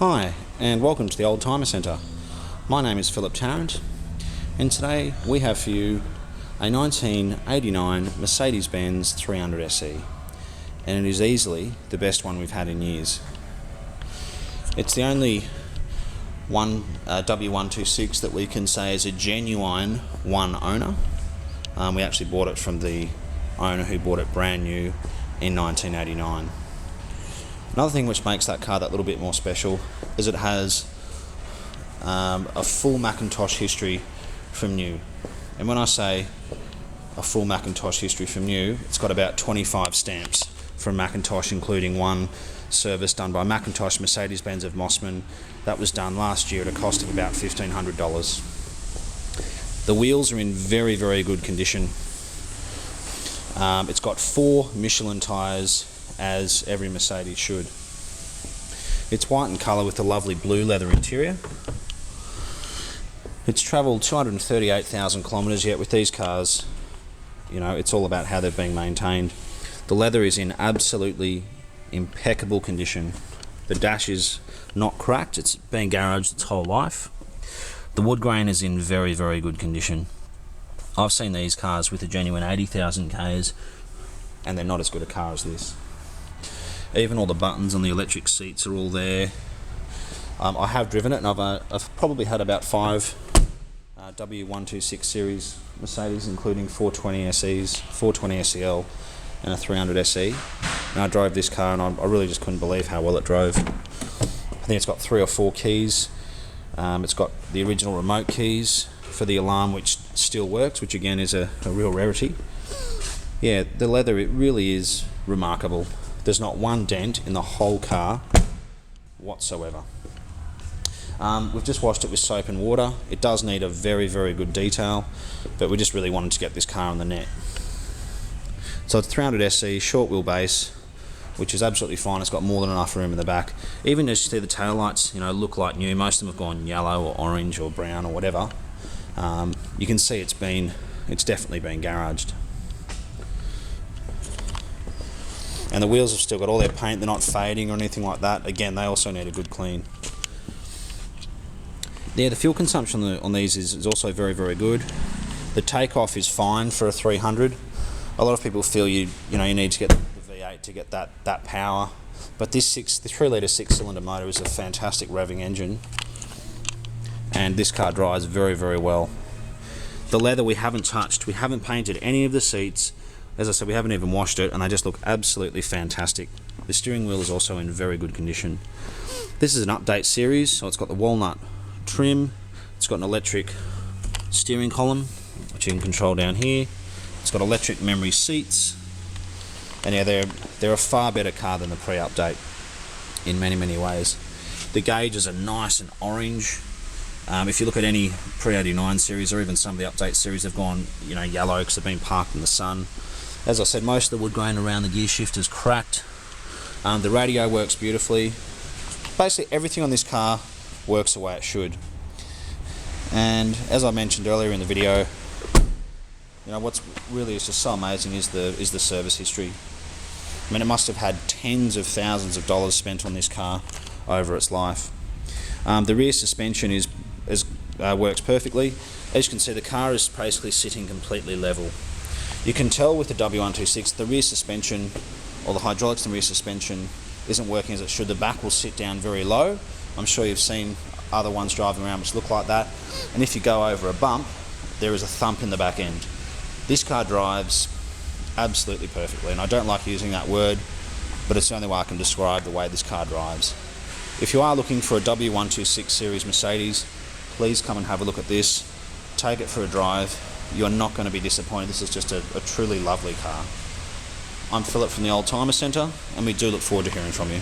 Hi, and welcome to the Oldtimer Centre. My name is Philip Tarrant, and today we have for you a 1989 Mercedes-Benz 300 SE, and it is easily the best one we've had in years. It's the only one W126 that we can say is a genuine one owner. We actually bought it from the owner who bought it brand new in 1989. Another thing which makes that car that little bit more special is it has a full Macintosh history from new. And when I say a full Macintosh history from new, it's got about 25 stamps from Macintosh, including one service done by Macintosh Mercedes-Benz of Mossman. That was done last year at a cost of about $1,500. The wheels are in very, very good condition. It's got 4 Michelin tyres, as every Mercedes should. It's white in colour with a lovely blue leather interior. It's travelled 238,000 kilometres, yet with these cars, you know, it's all about how they're being maintained. The leather is in absolutely impeccable condition. The dash is not cracked, it's been garaged its whole life. The wood grain is in very, very good condition. I've seen these cars with a genuine 80,000 Ks, and they're not as good a car as this. Even all the buttons on the electric seats are all there. I have driven it, and I've probably had about 5 W126 series Mercedes, including 420 SEs, 420 SEL, and a 300 SE. And I drove this car, and I really just couldn't believe how well it drove. I think it's got 3 or 4 keys. It's got the original remote keys for the alarm, which still works, which again is a real rarity. Yeah, the leather, it really is remarkable. There's not one dent in the whole car whatsoever. We've just washed it with soap and water. It does need a very, very good detail, but we just really wanted to get this car on the net. So it's 300 SE, short wheelbase, which is absolutely fine. It's got more than enough room in the back. Even as you see the taillights, you know, look like new. Most of them have gone yellow or orange or brown or whatever. You can see it's definitely been garaged. And the wheels have still got all their paint, they're not fading or anything like that. Again, they also need a good clean. Yeah, the fuel consumption on these is also very, very good. The takeoff is fine for a 300. A lot of people feel you need to get the V8 to get that power. But the 3-litre 6-cylinder motor is a fantastic revving engine. And this car drives very, very well. The leather we haven't touched. We haven't painted any of the seats. As I said, we haven't even washed it, and they just look absolutely fantastic. The steering wheel is also in very good condition. This is an update series, so it's got the walnut trim, it's got an electric steering column, which you can control down here. It's got electric memory seats, and yeah, they're a far better car than the pre-update in many, many ways. The gauges are nice and orange. If you look at any pre-89 series, or even some of the update series, they've gone yellow because they've been parked in the sun. As I said, most of the wood grain around the gear shift is cracked. The radio works beautifully. Basically everything on this car works the way it should. And as I mentioned earlier in the video, what's really is just so amazing is the service history. I mean, it must have had tens of thousands of dollars spent on this car over its life. The rear suspension works perfectly. As you can see, the car is basically sitting completely level. You can tell with the W126 the rear suspension, or the hydraulics in the rear suspension, isn't working as it should. The back will sit down very low. I'm sure you've seen other ones driving around which look like that. And if you go over a bump, there is a thump in the back end. This car drives absolutely perfectly, and I don't like using that word, but it's the only way I can describe the way this car drives. If you are looking for a W126 series Mercedes, please come and have a look at this. Take it for a drive. You're not going to be disappointed. This is just a truly lovely car. I'm Philip from the Oldtimer Centre, and we do look forward to hearing from you.